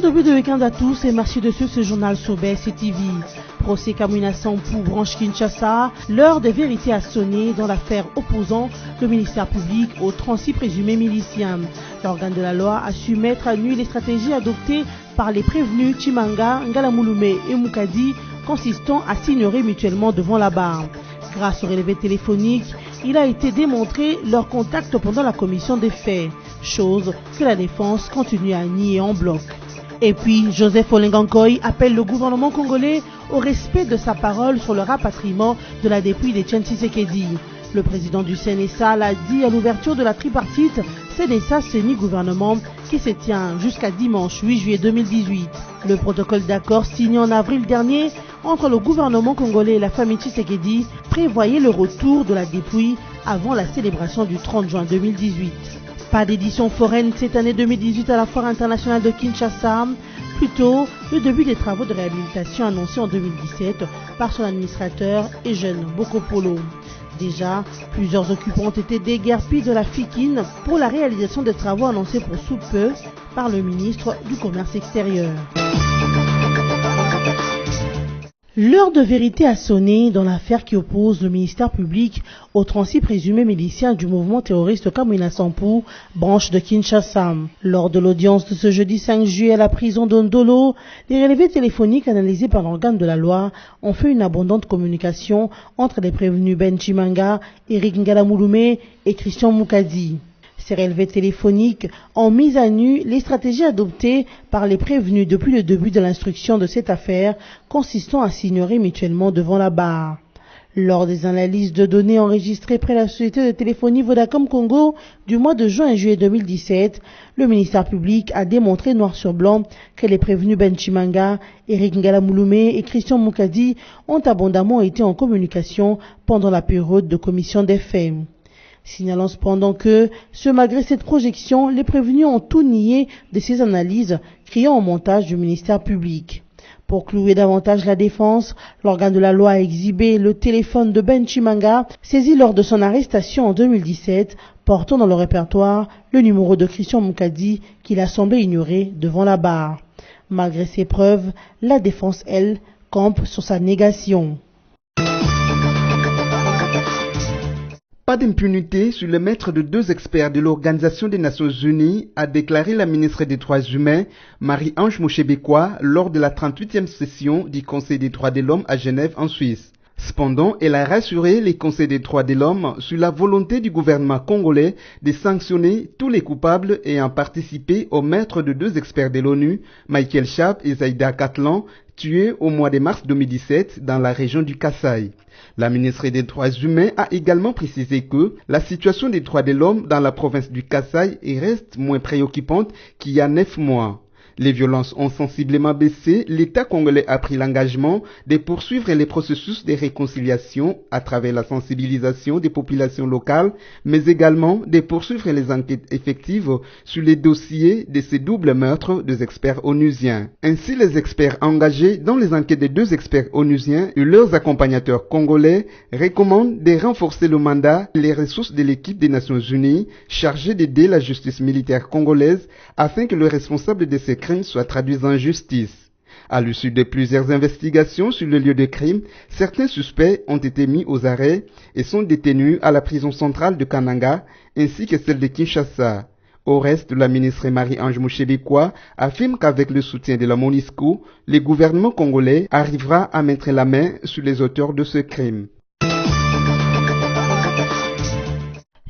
début de week-end à tous et merci de suivre ce journal sur BSC TV. Procès Kamwina Sampou, branche Kinshasa, l'heure de vérité a sonné dans l'affaire opposant le ministère public aux 36 présumés miliciens. L'organe de la loi a su mettre à nu les stratégies adoptées par les prévenus Chimanga, Ngalamouloumé et Moukadi, consistant à s'ignorer mutuellement devant la barre. Grâce au relevé téléphonique, il a été démontré leur contact pendant la commission des faits, chose que la défense continue à nier en bloc. Et puis, Joseph Olengankoy appelle le gouvernement congolais au respect de sa parole sur le rapatriement de la dépouille d'Etienne Tshisekedi. Le président du CNSA l'a dit à l'ouverture de la tripartite CNSA-CENI gouvernement qui se tient jusqu'à dimanche 8 juillet 2018. Le protocole d'accord signé en avril dernier entre le gouvernement congolais et la famille Tshisekedi prévoyait le retour de la dépouille avant la célébration du 30 juin 2018. Pas d'édition foraine cette année 2018 à la Foire internationale de Kinshasa. Plutôt, le début des travaux de réhabilitation annoncés en 2017 par son administrateur Eugène Bokopolo. Déjà, plusieurs occupants ont été déguerpis de la FIKIN pour la réalisation des travaux annoncés pour sous peu par le ministre du Commerce extérieur. L'heure de vérité a sonné dans l'affaire qui oppose le ministère public aux 36 présumés miliciens du mouvement terroriste Kamwina Sampou, branche de Kinshasa. Lors de l'audience de ce jeudi 5 juillet à la prison d'Ondolo, les relevés téléphoniques analysés par l'organe de la loi ont fait une abondante communication entre les prévenus Ben Chimanga, Eric Ngalamouloumé et Christian Moukadi. Ces relevés téléphoniques ont mis à nu les stratégies adoptées par les prévenus depuis le début de l'instruction de cette affaire, consistant à s'ignorer mutuellement devant la barre. Lors des analyses de données enregistrées près la société de téléphonie Vodacom Congo du mois de juin et juillet 2017, le ministère public a démontré noir sur blanc que les prévenus Ben Chimanga, Eric Ngalamouloumé et Christian Moukadi ont abondamment été en communication pendant la période de commission des faits. Signalant cependant que, malgré cette projection, les prévenus ont tout nié de ces analyses, criant au montage du ministère public. Pour clouer davantage la défense, l'organe de la loi a exhibé le téléphone de Ben Chimanga, saisi lors de son arrestation en 2017, portant dans le répertoire le numéro de Christian Moukadi qu'il a semblé ignorer devant la barre. Malgré ces preuves, la défense, elle, campe sur sa négation. Pas d'impunité sur le maître de 2 experts de l'Organisation des Nations Unies, a déclaré la ministre des Droits humains, Marie-Ange Moshebekwa, lors de la 38e session du Conseil des droits de l'homme à Genève en Suisse. Cependant, elle a rassuré les conseils des droits de l'homme sur la volonté du gouvernement congolais de sanctionner tous les coupables ayant participé au meurtre de 2 experts de l'ONU, Michael Chab et Zaïda Katlan, tués au mois de mars 2017 dans la région du Kasaï. La ministre des Droits humains a également précisé que la situation des droits de l'homme dans la province du Kasaï reste moins préoccupante qu'il y a 9 mois. Les violences ont sensiblement baissé, l'État congolais a pris l'engagement de poursuivre les processus de réconciliation à travers la sensibilisation des populations locales, mais également de poursuivre les enquêtes effectives sur les dossiers de ces doubles meurtres des experts onusiens. Ainsi, les experts engagés dans les enquêtes des 2 experts onusiens et leurs accompagnateurs congolais recommandent de renforcer le mandat et les ressources de l'équipe des Nations Unies chargée d'aider la justice militaire congolaise afin que le responsable de ces crimes soient traduits en justice. À l'issue de plusieurs investigations sur le lieu de crime, certains suspects ont été mis aux arrêts et sont détenus à la prison centrale de Kananga ainsi que celle de Kinshasa. Au reste, la ministre Marie-Ange Moshebekwa affirme qu'avec le soutien de la MONUSCO, le gouvernement congolais arrivera à mettre la main sur les auteurs de ce crime.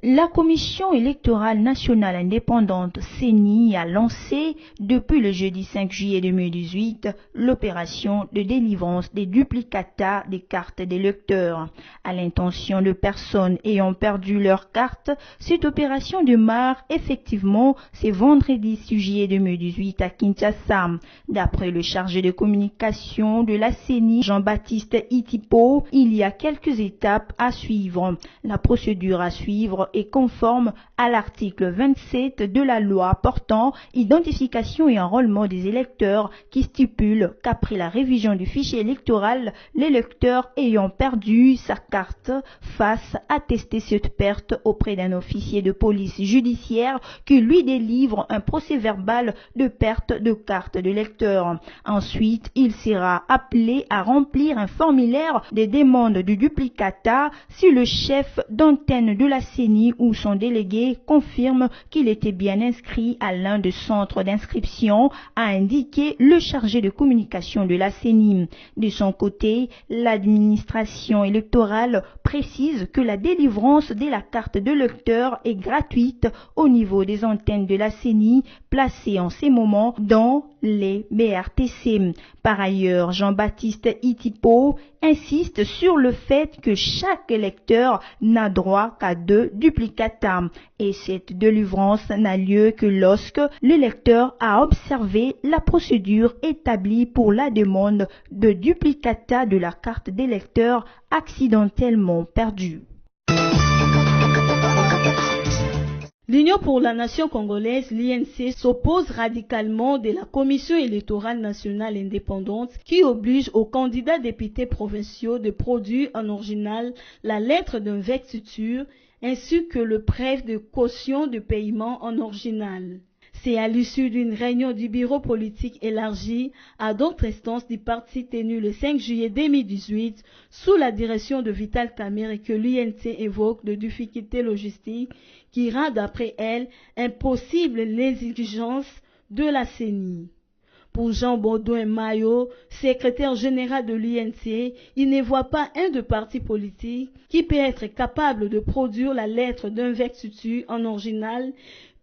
La Commission électorale nationale indépendante CENI a lancé depuis le jeudi 5 juillet 2018 l'opération de délivrance des duplicata des cartes d'électeurs. À l'intention de personnes ayant perdu leur carte, cette opération démarre effectivement ce vendredi 6 juillet 2018 à Kinshasa. D'après le chargé de communication de la CENI, Jean-Baptiste Itipo, il y a quelques étapes à suivre. La procédure à suivre est est conforme à l'article 27 de la loi portant identification et enrôlement des électeurs qui stipule qu'après la révision du fichier électoral, l'électeur ayant perdu sa carte fasse attester cette perte auprès d'un officier de police judiciaire qui lui délivre un procès-verbal de perte de carte de lecteur. Ensuite, il sera appelé à remplir un formulaire des demandes du duplicata si le chef d'antenne de la CENI ou son délégué confirme qu'il était bien inscrit à l'un des centres d'inscription, a indiqué le chargé de communication de la CENI. De son côté, l'administration électorale précise que la délivrance de la carte de lecteur est gratuite au niveau des antennes de la CENI placées en ces moments dans les BRTC. Par ailleurs, Jean-Baptiste Itipo insiste sur le fait que chaque électeur n'a droit qu'à 2 duplicata et cette délivrance n'a lieu que lorsque l'électeur a observé la procédure établie pour la demande de duplicata de la carte d'électeur accidentellement perdue. L'Union pour la nation congolaise, l'INC, s'oppose radicalement de la Commission électorale nationale indépendante qui oblige aux candidats députés provinciaux de produire en original la lettre d'investiture ainsi que le prêt de caution de paiement en original. C'est à l'issue d'une réunion du bureau politique élargi à d'autres instances du parti tenue le 5 juillet 2018 sous la direction de Vital Kamerhe que l'INC évoque de difficultés logistiques qui rendent d'après elle impossible les exigences de la CENI. Pour Jean Baudouin Mayo, secrétaire général de l'INC, il ne voit pas un de parti politique qui peut être capable de produire la lettre d'investiture en original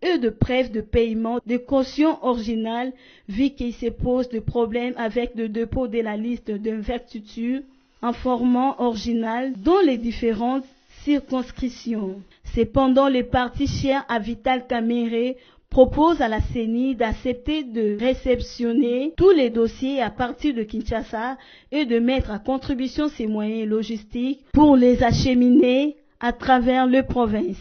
et de preuve de paiement de caution originale vu qu'il se pose de problèmes avec le dépôt de la liste d'investiture en format original dans les différentes circonscriptions. Cependant, les partis chers à Vital Kamerhe proposent à la CENI d'accepter de réceptionner tous les dossiers à partir de Kinshasa et de mettre à contribution ses moyens logistiques pour les acheminer à travers les provinces.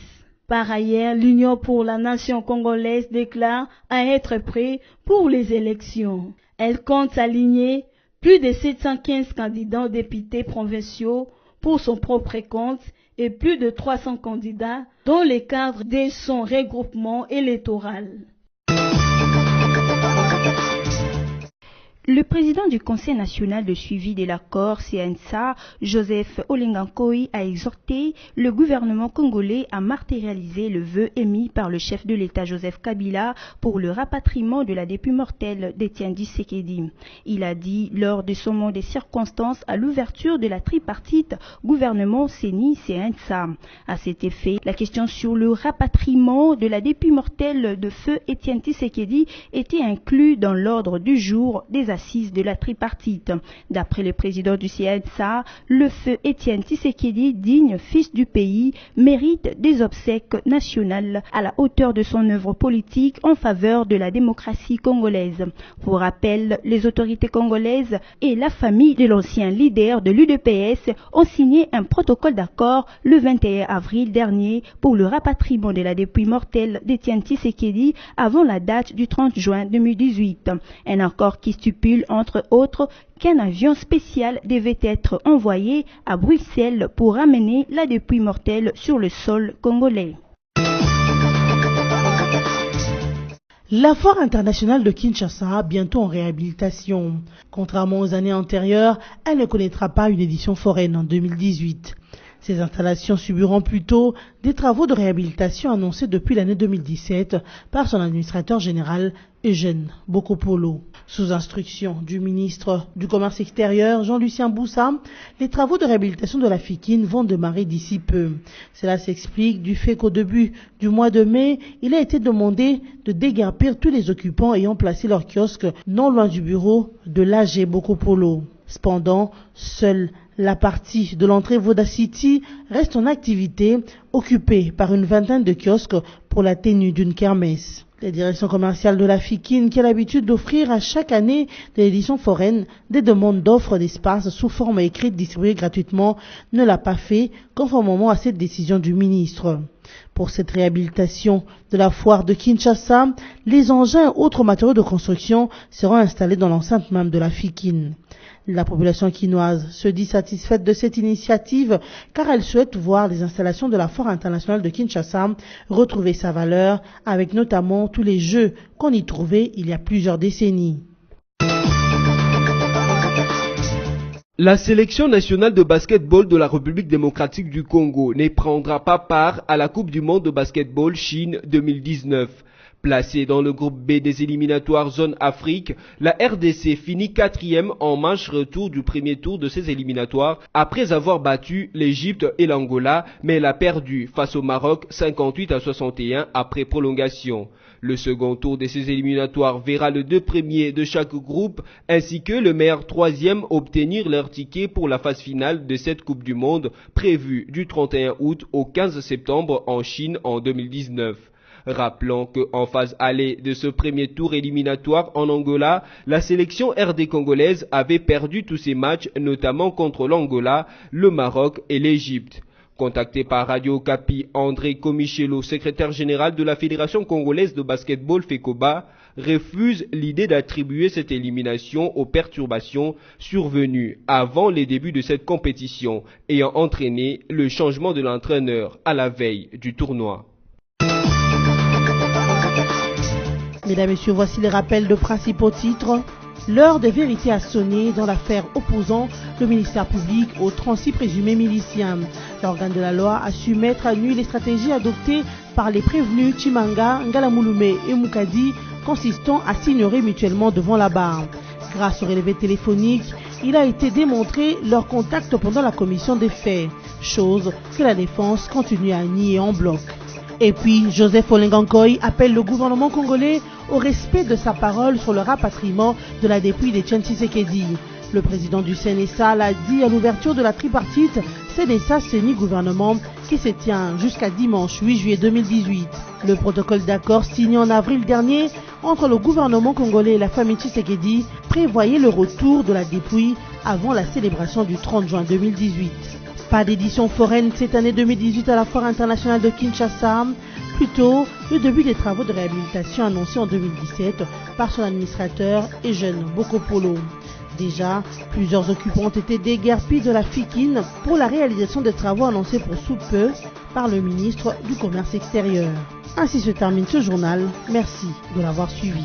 Par ailleurs, l'Union pour la nation congolaise déclare à être prêt pour les élections. Elle compte aligner plus de 715 candidats députés provinciaux pour son propre compte et plus de 300 candidats dans le cadre de son regroupement électoral. Le président du Conseil national de suivi de l'accord CNSA, Joseph Olengankoi, a exhorté le gouvernement congolais à matérialiser le vœu émis par le chef de l'État Joseph Kabila pour le rapatriement de la dépouille mortelle d'Étienne Tshisekedi. Il a dit lors de son mot des circonstances à l'ouverture de la tripartite gouvernement CENI-CNSA. À cet effet, la question sur le rapatriement de la dépouille mortelle de feu Étienne Tshisekedi était inclue dans l'ordre du jour des assises de la tripartite. D'après le président du CNSA, le feu Étienne Tshisekedi, digne fils du pays, mérite des obsèques nationales à la hauteur de son œuvre politique en faveur de la démocratie congolaise. Pour rappel, les autorités congolaises et la famille de l'ancien leader de l'UDPS ont signé un protocole d'accord le 21 avril dernier pour le rapatriement de la dépouille mortelle d'Étienne Tshisekedi avant la date du 30 juin 2018. Un accord qui stipule entre autres qu'un avion spécial devait être envoyé à Bruxelles pour ramener la dépouille mortelle sur le sol congolais. La foire internationale de Kinshasa, bientôt en réhabilitation. Contrairement aux années antérieures, elle ne connaîtra pas une édition foraine en 2018. Ces installations subiront plutôt des travaux de réhabilitation annoncés depuis l'année 2017 par son administrateur général Eugène Bokopolo. Sous instruction du ministre du Commerce extérieur Jean-Lucien Boussa, les travaux de réhabilitation de la FIKIN vont démarrer d'ici peu. Cela s'explique du fait qu'au début du mois de mai, il a été demandé de déguerpir tous les occupants ayant placé leur kiosque non loin du bureau de l'AG Bokopolo. Cependant, seule la partie de l'entrée Voda City reste en activité, occupée par une vingtaine de kiosques pour la tenue d'une kermesse. La direction commerciale de la FIKIN, qui a l'habitude d'offrir à chaque année de l'édition foraine des demandes d'offres d'espace sous forme écrite distribuées gratuitement, ne l'a pas fait conformément à cette décision du ministre. Pour cette réhabilitation de la foire de Kinshasa, les engins et autres matériaux de construction seront installés dans l'enceinte même de la FIKIN. La population quinoise se dit satisfaite de cette initiative car elle souhaite voir les installations de la foire internationale de Kinshasa retrouver sa valeur avec notamment tous les jeux qu'on y trouvait il y a plusieurs décennies. La sélection nationale de basketball de la République démocratique du Congo ne prendra pas part à la Coupe du monde de basketball Chine 2019. Placée dans le groupe B des éliminatoires Zone Afrique, la RDC finit 4e en match retour du premier tour de ces éliminatoires après avoir battu l'Égypte et l'Angola, mais elle a perdu face au Maroc 58-61 après prolongation. Le second tour de ces éliminatoires verra les 2 premiers de chaque groupe ainsi que le meilleur 3e obtenir leur ticket pour la phase finale de cette Coupe du Monde prévue du 31 août au 15 septembre en Chine en 2019. Rappelons qu'en phase aller de ce premier tour éliminatoire en Angola, la sélection RD congolaise avait perdu tous ses matchs, notamment contre l'Angola, le Maroc et l'Égypte. Contacté par Radio Okapi, André Komichelo, secrétaire général de la Fédération congolaise de basketball FECOBA, refuse l'idée d'attribuer cette élimination aux perturbations survenues avant les débuts de cette compétition, ayant entraîné le changement de l'entraîneur à la veille du tournoi. Mesdames et messieurs, voici les rappels de principaux titres. L'heure de vérité a sonné dans l'affaire opposant le ministère public aux 36 présumés miliciens. L'organe de la loi a su mettre à nu les stratégies adoptées par les prévenus Chimanga, Ngalamouloumé et Moukadi, consistant à s'ignorer mutuellement devant la barre. Grâce au relevé téléphonique, il a été démontré leur contact pendant la commission des faits, chose que la défense continue à nier en bloc. Et puis, Joseph Olengankoy appelle le gouvernement congolais au respect de sa parole sur le rapatriement de la dépouille d'Etienne Tshisekedi. Le président du CNSA l'a dit à l'ouverture de la tripartite CNSA-CENI gouvernement qui se tient jusqu'à dimanche 8 juillet 2018. Le protocole d'accord signé en avril dernier entre le gouvernement congolais et la famille Tshisekedi prévoyait le retour de la dépouille avant la célébration du 30 juin 2018. Pas d'édition foraine cette année 2018 à la Foire internationale de Kinshasa. Plutôt, le début des travaux de réhabilitation annoncés en 2017 par son administrateur et jeune Bokopolo. Déjà, plusieurs occupants ont été déguerpis de la FIKIN pour la réalisation des travaux annoncés pour sous peu par le ministre du Commerce extérieur. Ainsi se termine ce journal. Merci de l'avoir suivi.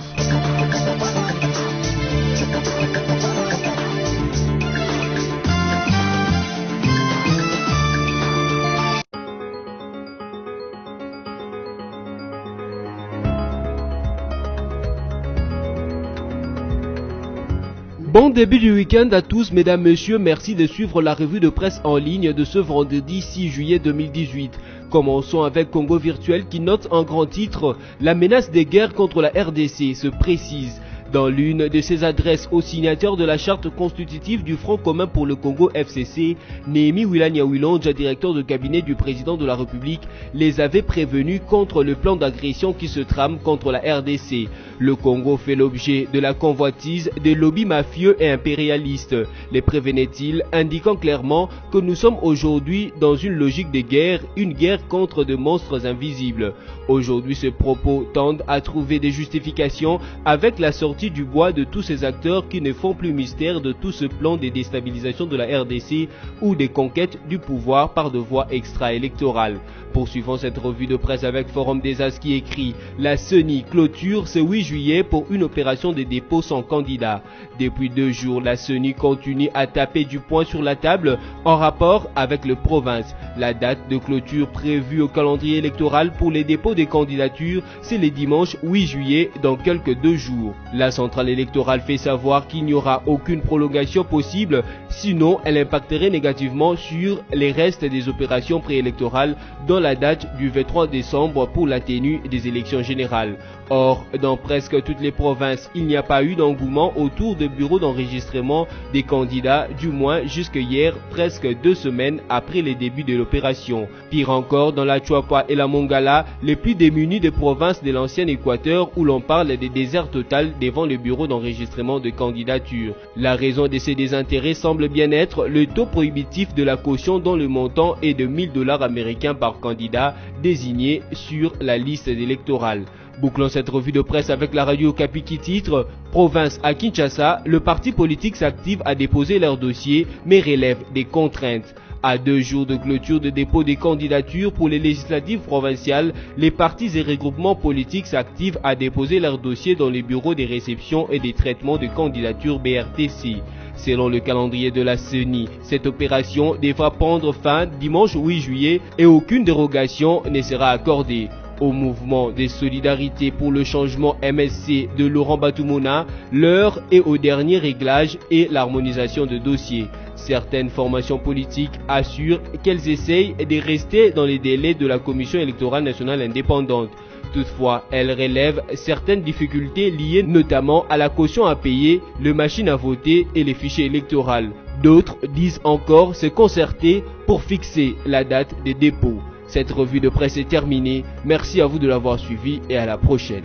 Bon début du week-end à tous, mesdames, messieurs, merci de suivre la revue de presse en ligne de ce vendredi 6 juillet 2018. Commençons avec Congo Virtuel qui note en grand titre « La menace des guerres contre la RDC se précise ». Dans l'une de ses adresses aux signataires de la charte constitutive du Front commun pour le Congo FCC, Néhémie Wilanya-Wilonja, directeur de cabinet du président de la République, les avait prévenus contre le plan d'agression qui se trame contre la RDC. Le Congo fait l'objet de la convoitise des lobbies mafieux et impérialistes. Les prévenait-il, indiquant clairement que nous sommes aujourd'hui dans une logique de guerre, une guerre contre de monstres invisibles. Aujourd'hui, ces propos tendent à trouver des justifications avec la sortie du bois de tous ces acteurs qui ne font plus mystère de tout ce plan de déstabilisation de la RDC ou des conquêtes du pouvoir par de voies extra-électorales. Poursuivons cette revue de presse avec Forum des As qui écrit « La CENI clôture ce 8 juillet pour une opération de dépôt sans candidat. Depuis 2 jours, la CENI continue à taper du poing sur la table en rapport avec le province. La date de clôture prévue au calendrier électoral pour les dépôts des candidatures, c'est le dimanche 8 juillet dans quelques 2 jours. La centrale électorale fait savoir qu'il n'y aura aucune prolongation possible, sinon elle impacterait négativement sur les restes des opérations préélectorales dans la date du 23 décembre pour la tenue des élections générales. Or, dans presque toutes les provinces, il n'y a pas eu d'engouement autour de bureaux d'enregistrement des candidats, du moins jusque hier, presque 2 semaines après les débuts de l'opération. Pire encore, dans la Chuapa et la Mongala, les plus démunis des provinces de l'ancien Équateur où l'on parle des déserts total devant le bureau d'enregistrement de candidature. La raison de ces désintérêts semble bien être le taux prohibitif de la caution dont le montant est de $1000 américains par candidat. candidats désignés sur la liste électorale. Bouclons cette revue de presse avec la radio Okapi qui titre « Province à Kinshasa, le parti politique s'active à déposer leur dossier mais relève des contraintes ». À 2 jours de clôture de dépôt des candidatures pour les législatives provinciales, les partis et regroupements politiques s'activent à déposer leurs dossiers dans les bureaux des réceptions et des traitements de candidatures BRTC. Selon le calendrier de la CENI, cette opération devra prendre fin dimanche 8 juillet et aucune dérogation ne sera accordée. Au mouvement des solidarités pour le changement MSC de Laurent Batoumona, l'heure est au dernier réglage et l'harmonisation de dossiers. Certaines formations politiques assurent qu'elles essayent de rester dans les délais de la Commission électorale nationale indépendante. Toutefois, elles relèvent certaines difficultés liées notamment à la caution à payer, les machines à voter et les fichiers électoraux. D'autres disent encore se concerter pour fixer la date des dépôts. Cette revue de presse est terminée. Merci à vous de l'avoir suivi et à la prochaine.